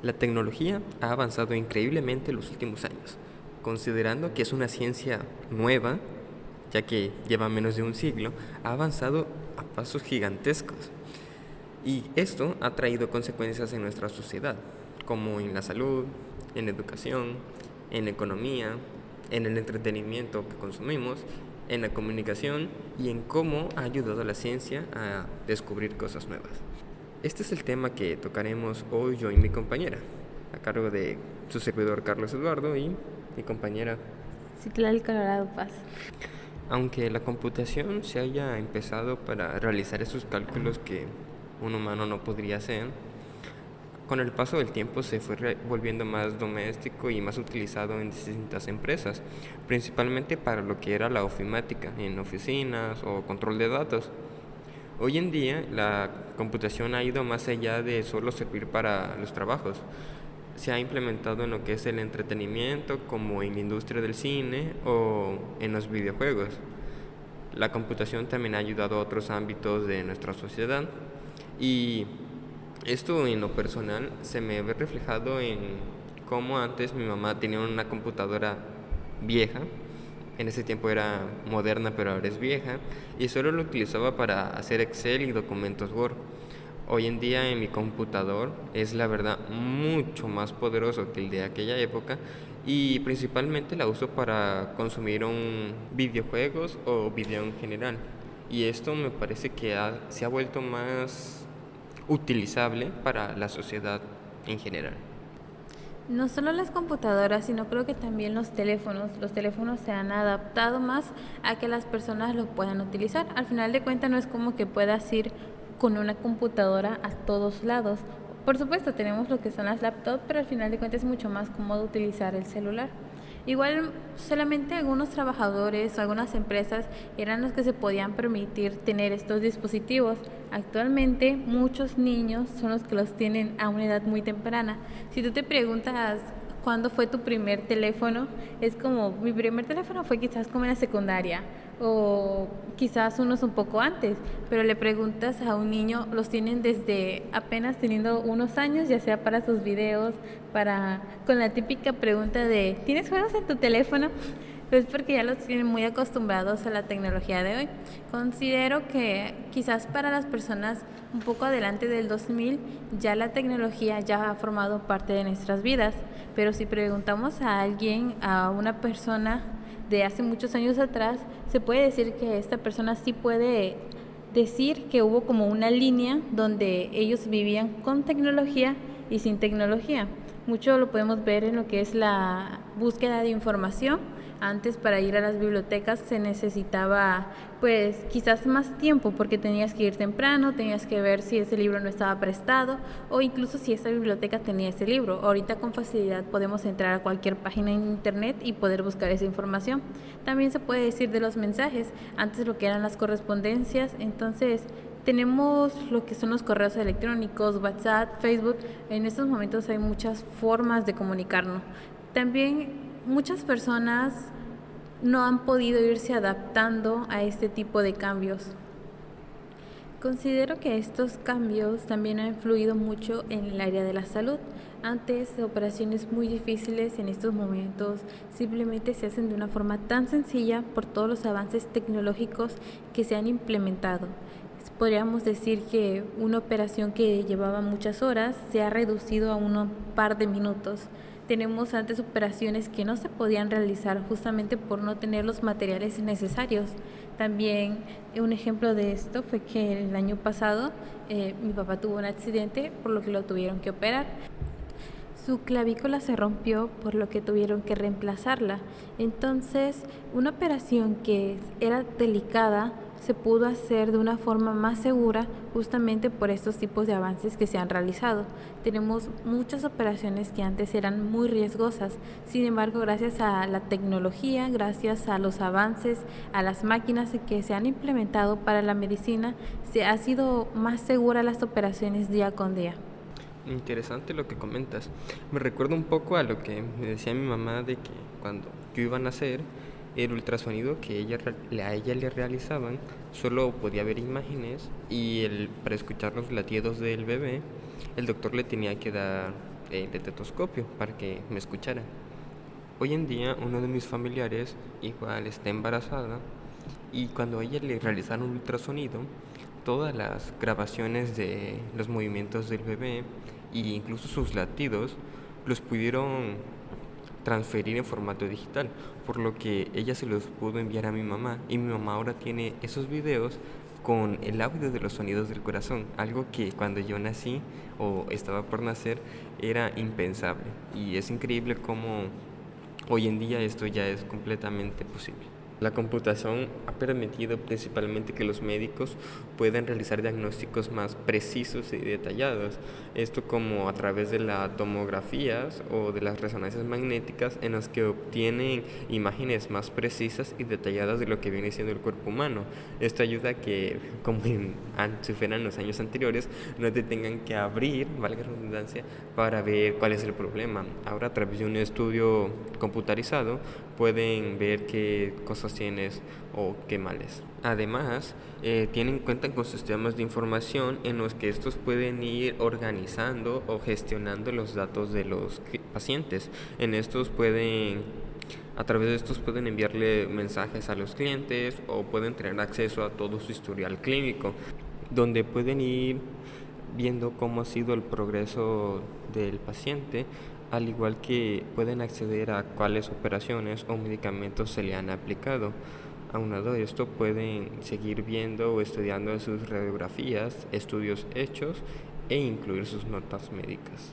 La tecnología ha avanzado increíblemente en los últimos años, considerando que es una ciencia nueva, ya que lleva menos de un siglo, ha avanzado a pasos gigantescos. Y esto ha traído consecuencias en nuestra sociedad, como en la salud, en la educación, en la economía, en el entretenimiento que consumimos, en la comunicación y en cómo ha ayudado a la ciencia a descubrir cosas nuevas. Este es el tema que tocaremos hoy yo y mi compañera, a cargo de su servidor Carlos Eduardo y mi compañera. Citlali Colorado Paz. Aunque la computación se haya empezado para realizar esos cálculos que un humano no podría hacer, con el paso del tiempo se fue volviendo más doméstico y más utilizado en distintas empresas, principalmente para lo que era la ofimática, en oficinas o control de datos. Hoy en día la computación ha ido más allá de solo servir para los trabajos. Se ha implementado en lo que es el entretenimiento, como en la industria del cine o en los videojuegos. La computación también ha ayudado a otros ámbitos de nuestra sociedad y esto en lo personal se me ve reflejado en cómo antes mi mamá tenía una computadora vieja. En ese tiempo era moderna, pero ahora es vieja, y solo lo utilizaba para hacer Excel y documentos Word. Hoy en día en mi computador es la verdad mucho más poderoso que el de aquella época y principalmente la uso para consumir videojuegos o video en general. Y esto me parece que se ha vuelto más utilizable para la sociedad en general. No solo las computadoras, sino creo que también los teléfonos. Los teléfonos se han adaptado más a que las personas lo puedan utilizar. Al final de cuentas no es como que puedas ir con una computadora a todos lados. Por supuesto, tenemos lo que son las laptops, pero al final de cuentas es mucho más cómodo utilizar el celular. Igual solamente algunos trabajadores o algunas empresas eran los que se podían permitir tener estos dispositivos. Actualmente muchos niños son los que los tienen a una edad muy temprana. Si tú te preguntas cuándo fue tu primer teléfono, es como mi primer teléfono fue quizás como en la secundaria o quizás unos un poco antes, pero le preguntas a un niño, los tienen desde apenas teniendo unos años, ya sea para sus videos, para con la típica pregunta de ¿tienes juegos en tu teléfono? Es porque ya los tienen muy acostumbrados a la tecnología de hoy. Considero que quizás para las personas un poco adelante del 2000 ya la tecnología ya ha formado parte de nuestras vidas, pero si preguntamos a alguien, a una persona de hace muchos años atrás, se puede decir que esta persona sí puede decir que hubo como una línea donde ellos vivían con tecnología y sin tecnología. Mucho lo podemos ver en lo que es la búsqueda de información. Antes para ir a las bibliotecas se necesitaba pues quizás más tiempo porque tenías que ir temprano, tenías que ver si ese libro no estaba prestado o incluso si esa biblioteca tenía ese libro. Ahorita con facilidad podemos entrar a cualquier página en internet y poder buscar esa información. También se puede decir de los mensajes, antes lo que eran las correspondencias, entonces tenemos lo que son los correos electrónicos, WhatsApp, Facebook. En estos momentos hay muchas formas de comunicarnos. También muchas personas no han podido irse adaptando a este tipo de cambios. Considero que estos cambios también han influido mucho en el área de la salud. Antes, operaciones muy difíciles en estos momentos simplemente se hacen de una forma tan sencilla por todos los avances tecnológicos que se han implementado. Podríamos decir que una operación que llevaba muchas horas se ha reducido a un par de minutos. Tenemos antes operaciones que no se podían realizar justamente por no tener los materiales necesarios. También un ejemplo de esto fue que el año pasado mi papá tuvo un accidente por lo que lo tuvieron que operar. Su clavícula se rompió por lo que tuvieron que reemplazarla. Entonces, una operación que era delicada se pudo hacer de una forma más segura justamente por estos tipos de avances que se han realizado. Tenemos muchas operaciones que antes eran muy riesgosas, sin embargo, gracias a la tecnología, gracias a los avances, a las máquinas que se han implementado para la medicina, se ha sido más segura las operaciones día con día. Interesante lo que comentas. Me recuerda un poco a lo que me decía mi mamá de que cuando yo iba a nacer, el ultrasonido que a ella le realizaban solo podía ver imágenes y para escuchar los latidos del bebé, el doctor le tenía que dar el estetoscopio para que me escuchara. Hoy en día uno de mis familiares igual está embarazada y cuando a ella le realizaron ultrasonido, todas las grabaciones de los movimientos del bebé e incluso sus latidos los pudieron transferir en formato digital, por lo que ella se los pudo enviar a mi mamá y mi mamá ahora tiene esos videos con el audio de los sonidos del corazón, algo que cuando yo nací o estaba por nacer era impensable, y es increíble cómo hoy en día esto ya es completamente posible. La computación ha permitido principalmente que los médicos puedan realizar diagnósticos más precisos y detallados, esto como a través de las tomografías o de las resonancias magnéticas en las que obtienen imágenes más precisas y detalladas de lo que viene siendo el cuerpo humano. Esto ayuda a que, como si fueran los años anteriores, no te tengan que abrir, valga la redundancia, para ver cuál es el problema. Ahora a través de un estudio computarizado pueden ver qué cosas tienes o qué males. Además, cuentan con sistemas de información en los que estos pueden ir organizando o gestionando los datos de los pacientes. A través de estos pueden enviarle mensajes a los clientes o pueden tener acceso a todo su historial clínico, donde pueden ir viendo cómo ha sido el progreso del paciente, al igual que pueden acceder a cuáles operaciones o medicamentos se le han aplicado. Aunado a esto, pueden seguir viendo o estudiando sus radiografías, estudios hechos e incluir sus notas médicas.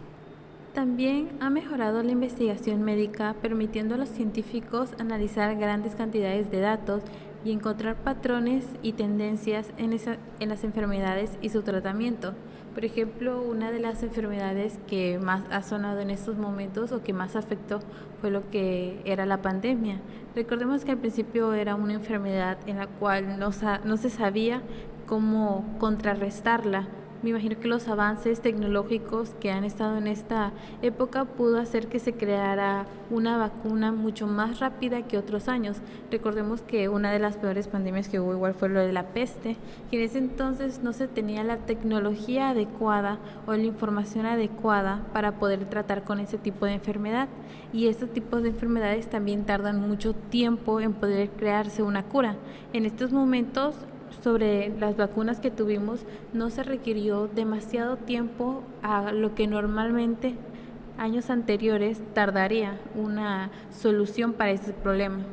También ha mejorado la investigación médica, permitiendo a los científicos analizar grandes cantidades de datos y encontrar patrones y tendencias en las enfermedades y su tratamiento. Por ejemplo, una de las enfermedades que más ha sonado en estos momentos o que más afectó fue lo que era la pandemia. Recordemos que al principio era una enfermedad en la cual no se sabía cómo contrarrestarla. Me imagino que los avances tecnológicos que han estado en esta época pudo hacer que se creara una vacuna mucho más rápida que otros años. Recordemos que una de las peores pandemias que hubo igual fue lo de la peste, que en ese entonces no se tenía la tecnología adecuada o la información adecuada para poder tratar con ese tipo de enfermedad. Y estos tipos de enfermedades también tardan mucho tiempo en poder crearse una cura. En estos momentos, sobre las vacunas que tuvimos, no se requirió demasiado tiempo a lo que normalmente años anteriores tardaría una solución para ese problema.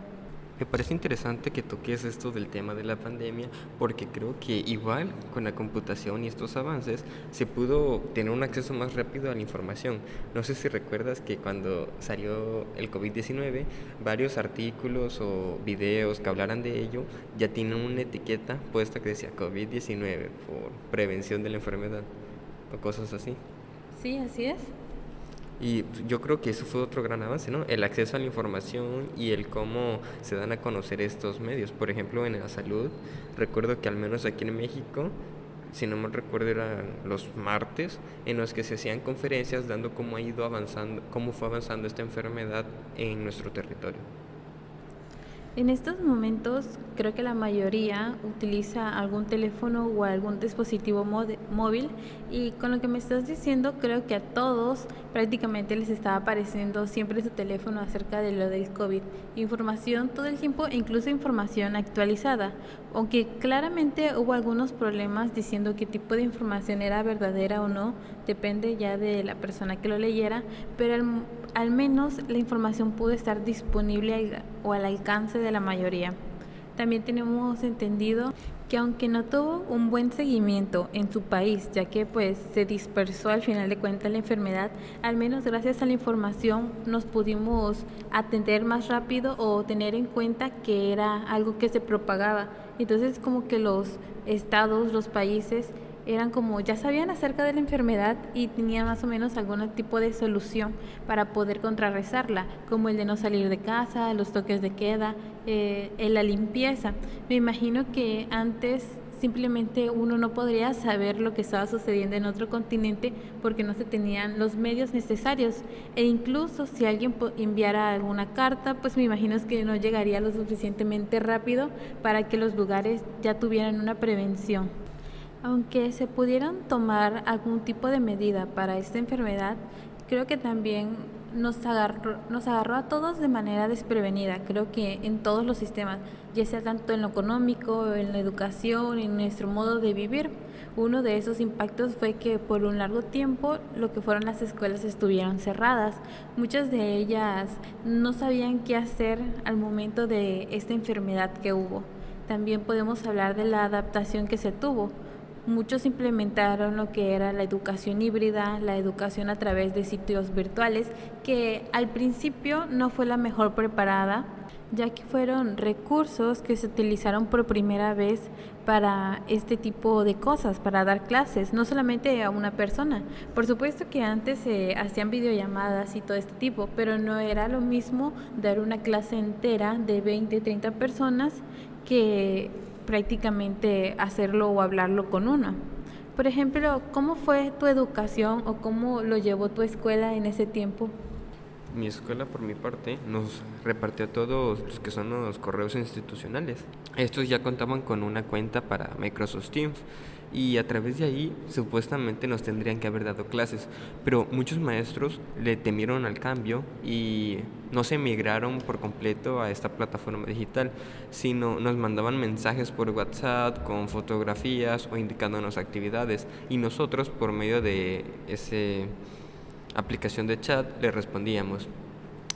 Me parece interesante que toques esto del tema de la pandemia, porque creo que igual con la computación y estos avances se pudo tener un acceso más rápido a la información. No sé si recuerdas que cuando salió el COVID-19, varios artículos o videos que hablaran de ello ya tienen una etiqueta puesta que decía COVID-19 por prevención de la enfermedad o cosas así. Sí, así es. Y yo creo que eso fue otro gran avance, ¿no? El acceso a la información y el cómo se dan a conocer estos medios. Por ejemplo, en la salud, recuerdo que al menos aquí en México, si no mal recuerdo, eran los martes en los que se hacían conferencias dando cómo ha ido avanzando, cómo fue avanzando esta enfermedad en nuestro territorio. En estos momentos creo que la mayoría utiliza algún teléfono o algún dispositivo móvil, y con lo que me estás diciendo creo que a todos prácticamente les está apareciendo siempre su teléfono acerca de lo del COVID. Información todo el tiempo, incluso información actualizada, aunque claramente hubo algunos problemas diciendo qué tipo de información era verdadera o no, depende ya de la persona que lo leyera, pero al menos la información pudo estar disponible o al alcance de la mayoría. También tenemos entendido que aunque no tuvo un buen seguimiento en su país, ya que pues se dispersó al final de cuentas la enfermedad, al menos gracias a la información nos pudimos atender más rápido o tener en cuenta que era algo que se propagaba. Entonces como que los estados, los países eran como ya sabían acerca de la enfermedad y tenían más o menos algún tipo de solución para poder contrarrestarla, como el de no salir de casa, los toques de queda, la limpieza. Me imagino que antes simplemente uno no podría saber lo que estaba sucediendo en otro continente porque no se tenían los medios necesarios, e incluso si alguien enviara alguna carta, pues me imagino que no llegaría lo suficientemente rápido para que los lugares ya tuvieran una prevención. Aunque se pudieran tomar algún tipo de medida para esta enfermedad, Creo que también nos agarró a todos de manera desprevenida. Creo que en todos los sistemas, ya sea tanto en lo económico, en la educación, en nuestro modo de vivir. Uno de esos impactos fue que por un largo tiempo lo que fueron las escuelas estuvieron cerradas. Muchas de ellas no sabían qué hacer al momento de esta enfermedad que hubo. También podemos hablar de la adaptación que se tuvo. Muchos implementaron lo que era la educación híbrida, la educación a través de sitios virtuales, que al principio no fue la mejor preparada, ya que fueron recursos que se utilizaron por primera vez para este tipo de cosas, para dar clases, no solamente a una persona. Por supuesto que antes se hacían videollamadas y todo este tipo, pero no era lo mismo dar una clase entera de 20, 30 personas que prácticamente hacerlo o hablarlo con uno. Por ejemplo, ¿cómo fue tu educación o cómo lo llevó tu escuela en ese tiempo? Mi escuela, por mi parte, nos repartió todos los que son los correos institucionales. Estos ya contaban con una cuenta para Microsoft Teams y a través de ahí supuestamente nos tendrían que haber dado clases, pero muchos maestros le temieron al cambio y no se migraron por completo a esta plataforma digital, sino nos mandaban mensajes por WhatsApp con fotografías o indicándonos actividades y nosotros por medio de ese aplicación de chat le respondíamos.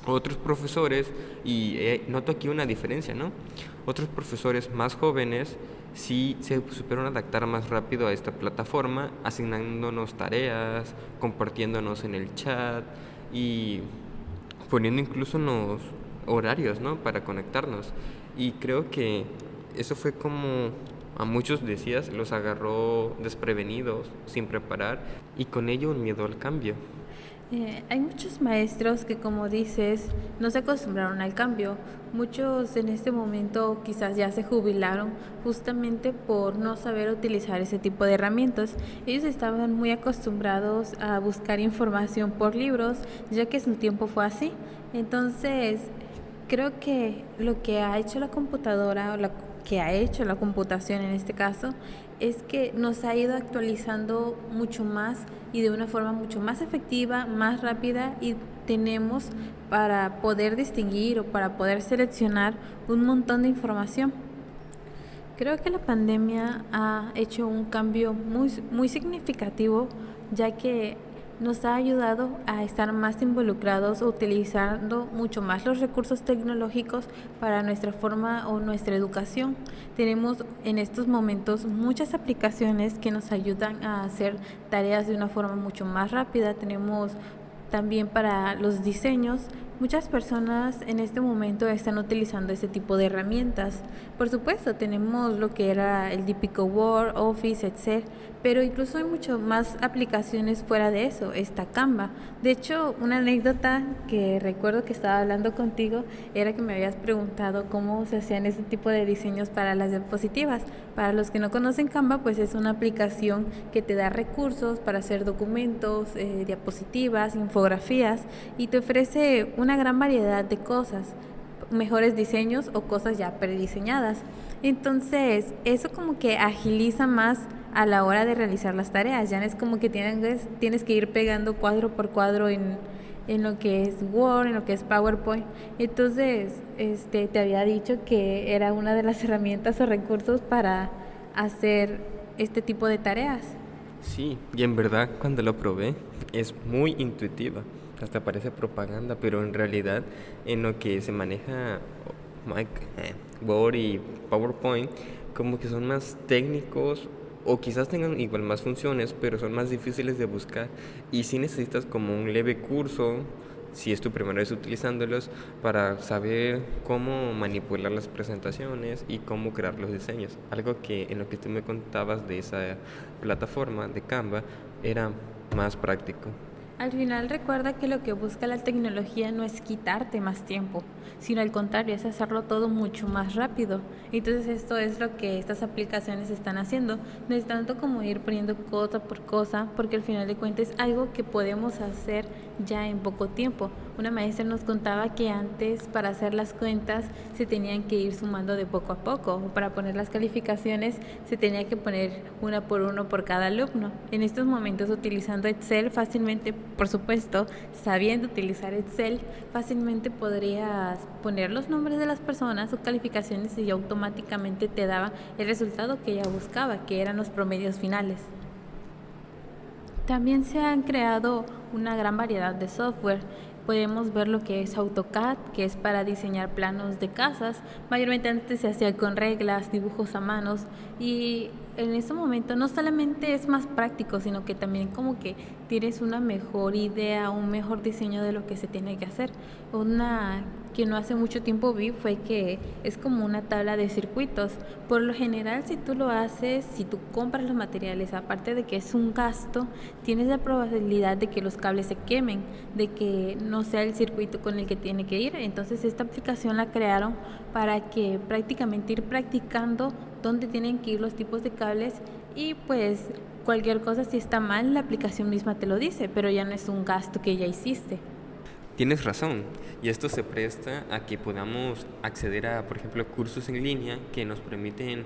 Otros profesores, y noto aquí una diferencia, ¿no? Otros profesores más jóvenes sí se supieron adaptar más rápido a esta plataforma, asignándonos tareas, compartiéndonos en el chat y poniendo incluso unos horarios, ¿no? Para conectarnos. Y creo que eso fue como a muchos decías, los agarró desprevenidos, sin preparar, y con ello un miedo al cambio. Hay muchos maestros que, como dices, no se acostumbraron al cambio. Muchos en este momento quizás ya se jubilaron justamente por no saber utilizar ese tipo de herramientas. Ellos estaban muy acostumbrados a buscar información por libros, ya que su tiempo fue así. Entonces, creo que lo que ha hecho la computadora, o la que ha hecho la computación en este caso, es que nos ha ido actualizando mucho más y de una forma mucho más efectiva, más rápida, y tenemos para poder distinguir o para poder seleccionar un montón de información. Creo que la pandemia ha hecho un cambio muy significativo, ya que nos ha ayudado a estar más involucrados, utilizando mucho más los recursos tecnológicos para nuestra forma o nuestra educación. Tenemos en estos momentos muchas aplicaciones que nos ayudan a hacer tareas de una forma mucho más rápida. Tenemos también para los diseños. Muchas personas en este momento están utilizando ese tipo de herramientas. Por supuesto, tenemos lo que era el típico Word, Office, Excel, pero incluso hay mucho más aplicaciones fuera de eso. Está Canva. De hecho, una anécdota que recuerdo que estaba hablando contigo era que me habías preguntado cómo se hacían ese tipo de diseños para las diapositivas. Para los que no conocen Canva, pues es una aplicación que te da recursos para hacer documentos, diapositivas, infografías, y te ofrece una gran variedad de cosas, mejores diseños o cosas ya prediseñadas. Entonces, eso como que agiliza más a la hora de realizar las tareas. Ya no es como que tienes que ir pegando cuadro por cuadro en lo que es Word, en lo que es PowerPoint. Entonces, te había dicho que era una de las herramientas o recursos para hacer este tipo de tareas. Sí, y en verdad cuando lo probé es muy intuitiva, hasta parece propaganda, pero en realidad en lo que se maneja Word y PowerPoint como que son más técnicos o quizás tengan igual más funciones, pero son más difíciles de buscar y sí necesitas como un leve curso, si es tu primera vez utilizándolos, para saber cómo manipular las presentaciones y cómo crear los diseños. Algo que en lo que tú me contabas de esa plataforma de Canva era más práctico. Al final recuerda que lo que busca la tecnología no es quitarte más tiempo, sino al contrario, es hacerlo todo mucho más rápido. Entonces esto es lo que estas aplicaciones están haciendo. No es tanto como ir poniendo cosa por cosa, porque al final de cuentas es algo que podemos hacer ya en poco tiempo. Una maestra nos contaba que antes para hacer las cuentas se tenían que ir sumando de poco a poco, o para poner las calificaciones se tenía que poner una por uno por cada alumno. En estos momentos, utilizando Excel, fácilmente por supuesto, sabiendo utilizar Excel, fácilmente podrías poner los nombres de las personas o calificaciones y automáticamente te daba el resultado que ella buscaba, que eran los promedios finales. También se han creado una gran variedad de software. Podemos ver lo que es AutoCAD, que es para diseñar planos de casas. Mayormente antes se hacía con reglas, dibujos a manos, y en este momento no solamente es más práctico, sino que también como que tienes una mejor idea, un mejor diseño de lo que se tiene que hacer. Una que no hace mucho tiempo vi fue que es como una tabla de circuitos. Por lo general, si tú lo haces, si tú compras los materiales, aparte de que es un gasto, tienes la probabilidad de que los cables se quemen, de que no sea el circuito con el que tiene que ir. Entonces esta aplicación la crearon para que prácticamente ir practicando dónde tienen que ir los tipos de cables, y pues cualquier cosa si está mal la aplicación misma te lo dice, pero ya no es un gasto que ya hiciste. Tienes razón, y esto se presta a que podamos acceder a, por ejemplo, cursos en línea que nos permiten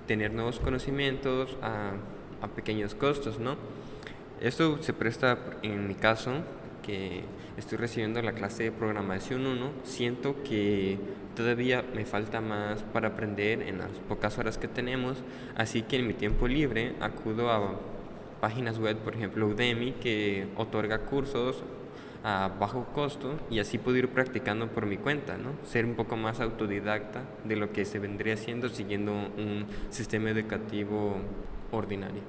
tener nuevos conocimientos a pequeños costos, ¿no? Esto se presta, en mi caso, que estoy recibiendo la clase de programación 1, siento que todavía me falta más para aprender en las pocas horas que tenemos, así que en mi tiempo libre acudo a páginas web, por ejemplo Udemy, que otorga cursos a bajo costo, y así puedo ir practicando por mi cuenta, ¿no? Ser un poco más autodidacta de lo que se vendría haciendo siguiendo un sistema educativo ordinario.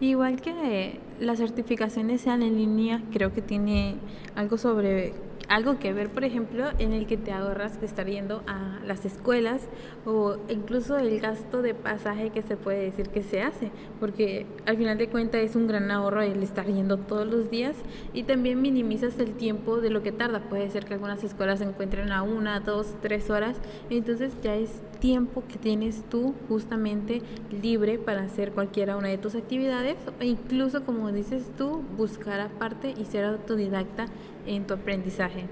Igual que las certificaciones sean en línea, creo que tiene algo que ver, por ejemplo, en el que te ahorras de estar yendo a las escuelas, o incluso el gasto de pasaje que se puede decir que se hace, porque al final de cuentas es un gran ahorro el estar yendo todos los días, y también minimizas el tiempo de lo que tarda. Puede ser que algunas escuelas se encuentren a 1, 2, 3 horas, entonces ya es tiempo que tienes tú justamente libre para hacer cualquiera una de tus actividades, e incluso, como dices tú, buscar aparte y ser autodidacta en tu aprendizaje.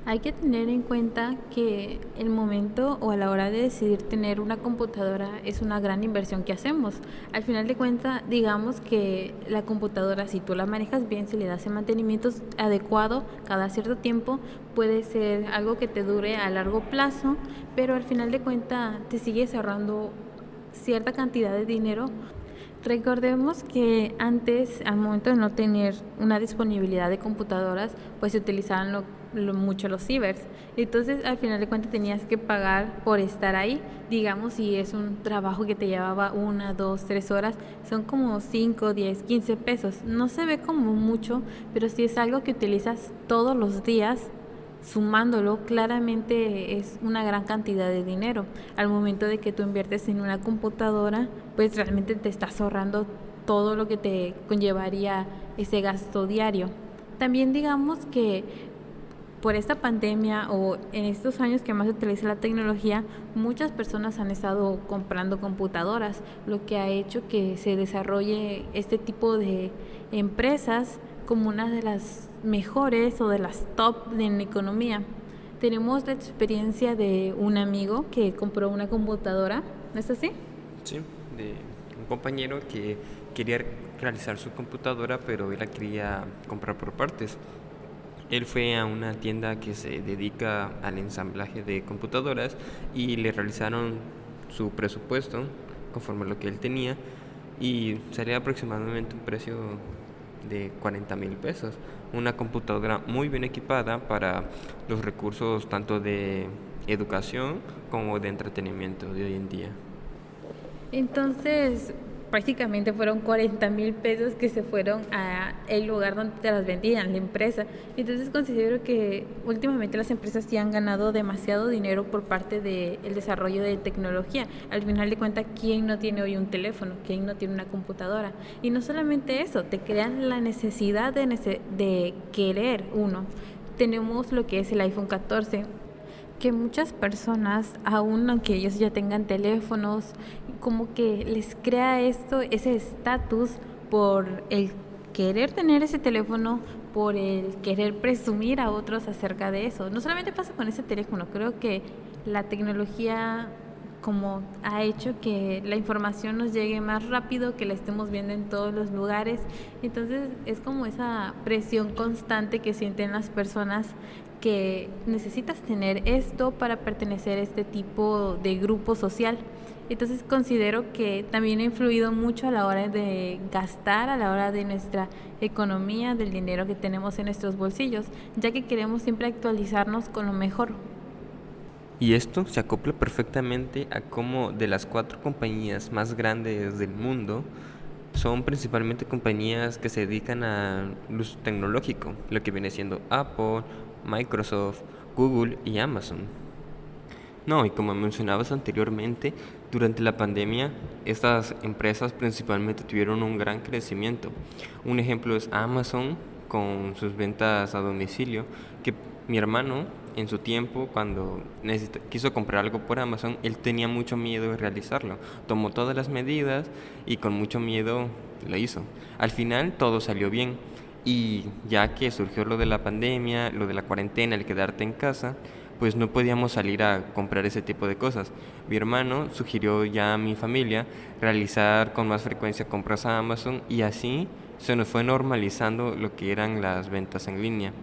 Hay que tener en cuenta que el momento o a la hora de decidir tener una computadora es una gran inversión que hacemos. Al final de cuentas, digamos que la computadora, si tú la manejas bien, si le das el mantenimiento adecuado cada cierto tiempo, puede ser algo que te dure a largo plazo, pero al final de cuentas te sigues ahorrando cierta cantidad de dinero. Recordemos que antes, al momento de no tener una disponibilidad de computadoras, pues se utilizaban mucho los cibers. Entonces, al final de cuentas, tenías que pagar por estar ahí. Digamos, si es un trabajo que te llevaba 1, 2, 3 horas, son como 5, 10, 15 pesos. No se ve como mucho, pero si es algo que utilizas todos los días, sumándolo, claramente es una gran cantidad de dinero. Al momento de que tú inviertes en una computadora, pues realmente te estás ahorrando todo lo que te conllevaría ese gasto diario. También digamos que por esta pandemia, o en estos años que más se utiliza la tecnología, muchas personas han estado comprando computadoras, lo que ha hecho que se desarrolle este tipo de empresas como una de las mejores o de las top en economía. Tenemos la experiencia de un amigo que compró una computadora, ¿no es así? Sí, de un compañero que quería realizar su computadora, pero él la quería comprar por partes. Él fue a una tienda que se dedica al ensamblaje de computadoras y le realizaron su presupuesto conforme a lo que él tenía, y salía aproximadamente un precio de 40,000 pesos. Una computadora muy bien equipada para los recursos tanto de educación como de entretenimiento de hoy en día. Entonces, prácticamente fueron 40,000 pesos que se fueron a el lugar donde te las vendían, la empresa. Entonces considero que últimamente las empresas sí han ganado demasiado dinero por parte del desarrollo de tecnología. Al final de cuentas, ¿quién no tiene hoy un teléfono? ¿Quién no tiene una computadora? Y no solamente eso, te crean la necesidad de querer uno. Tenemos lo que es el iPhone 14, que muchas personas, aun aunque ellos ya tengan teléfonos, como que les crea ese estatus por el querer tener ese teléfono, por el querer presumir a otros acerca de eso. No solamente pasa con ese teléfono, creo que la tecnología como ha hecho que la información nos llegue más rápido, que la estemos viendo en todos los lugares. Entonces es como esa presión constante que sienten las personas, que necesitas tener esto para pertenecer a este tipo de grupo social. Entonces considero que también ha influido mucho a la hora de gastar, a la hora de nuestra economía, del dinero que tenemos en nuestros bolsillos, ya que queremos siempre actualizarnos con lo mejor. Y esto se acopla perfectamente a cómo de las 4 compañías más grandes del mundo son principalmente compañías que se dedican al uso tecnológico, lo que viene siendo Apple, Microsoft, Google y Amazon. No, y como mencionabas anteriormente, durante la pandemia estas empresas principalmente tuvieron un gran crecimiento. Un ejemplo es Amazon con sus ventas a domicilio, que mi hermano en su tiempo cuando quiso comprar algo por Amazon, él tenía mucho miedo de realizarlo. Tomó todas las medidas y con mucho miedo lo hizo. Al final todo salió bien y ya que surgió lo de la pandemia, lo de la cuarentena, el quedarte en casa, pues no podíamos salir a comprar ese tipo de cosas. Mi hermano sugirió ya a mi familia realizar con más frecuencia compras a Amazon y así se nos fue normalizando lo que eran las ventas en línea.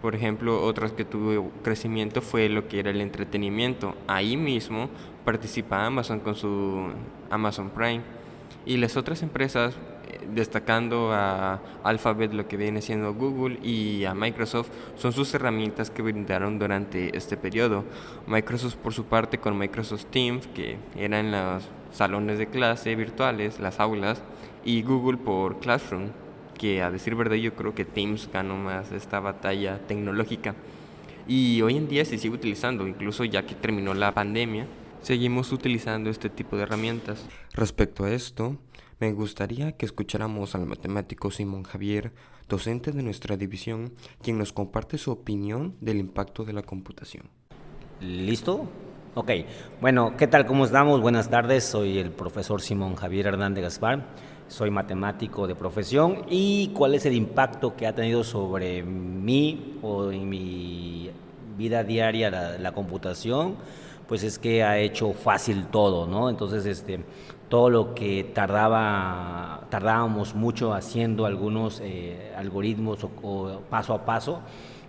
Por ejemplo, otras que tuvo crecimiento fue lo que era el entretenimiento. Ahí mismo participa Amazon con su Amazon Prime. Y las otras empresas, destacando a Alphabet, lo que viene siendo Google, y a Microsoft, son sus herramientas que brindaron durante este periodo. Microsoft por su parte con Microsoft Teams, que eran los salones de clase virtuales, las aulas, y Google por Classroom, que a decir verdad yo creo que Teams ganó más esta batalla tecnológica. Y hoy en día se sigue utilizando, incluso ya que terminó la pandemia, seguimos utilizando este tipo de herramientas. Respecto a esto, me gustaría que escucháramos al matemático Simón Javier, docente de nuestra división, quien nos comparte su opinión del impacto de la computación. ¿Listo? Ok. Bueno, ¿qué tal? ¿Cómo estamos? Buenas tardes. Soy el profesor Simón Javier Hernández Gaspar. Soy matemático de profesión. ¿Y cuál es el impacto que ha tenido sobre mí o en mi vida diaria la computación? Pues es que ha hecho fácil todo, ¿no? Entonces, todo lo que tardábamos mucho haciendo algunos algoritmos o paso a paso,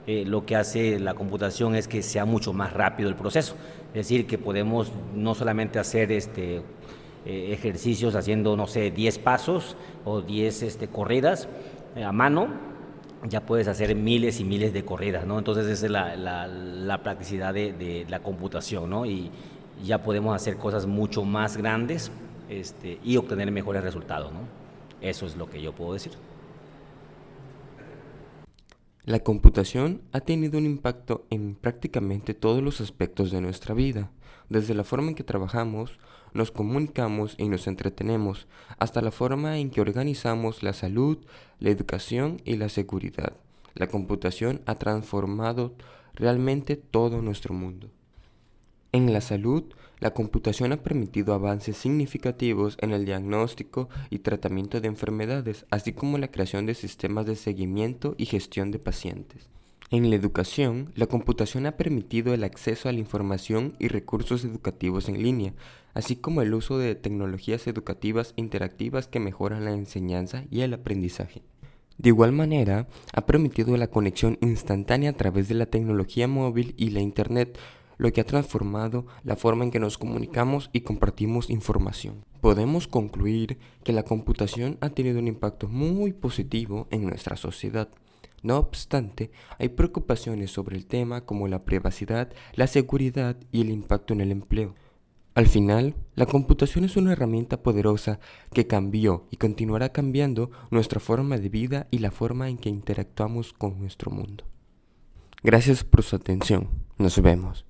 lo que hace la computación es que sea mucho más rápido el proceso. Es decir, que podemos no solamente hacer ejercicios haciendo, no sé, 10 pasos o 10 corridas a mano, ya puedes hacer miles y miles de corridas, ¿no? Entonces esa es la practicidad de la computación, ¿no? Y ya podemos hacer cosas mucho más grandes y obtener mejores resultados, ¿no? Eso es lo que yo puedo decir. La computación ha tenido un impacto en prácticamente todos los aspectos de nuestra vida, desde la forma en que trabajamos, nos comunicamos y nos entretenemos, hasta la forma en que organizamos la salud, la educación y la seguridad. La computación ha transformado realmente todo nuestro mundo. En la salud, la computación ha permitido avances significativos en el diagnóstico y tratamiento de enfermedades, así como la creación de sistemas de seguimiento y gestión de pacientes. En la educación, la computación ha permitido el acceso a la información y recursos educativos en línea, así como el uso de tecnologías educativas interactivas que mejoran la enseñanza y el aprendizaje. De igual manera, ha permitido la conexión instantánea a través de la tecnología móvil y la Internet, lo que ha transformado la forma en que nos comunicamos y compartimos información. Podemos concluir que la computación ha tenido un impacto muy positivo en nuestra sociedad. No obstante, hay preocupaciones sobre el tema como la privacidad, la seguridad y el impacto en el empleo. Al final, la computación es una herramienta poderosa que cambió y continuará cambiando nuestra forma de vida y la forma en que interactuamos con nuestro mundo. Gracias por su atención. Nos vemos.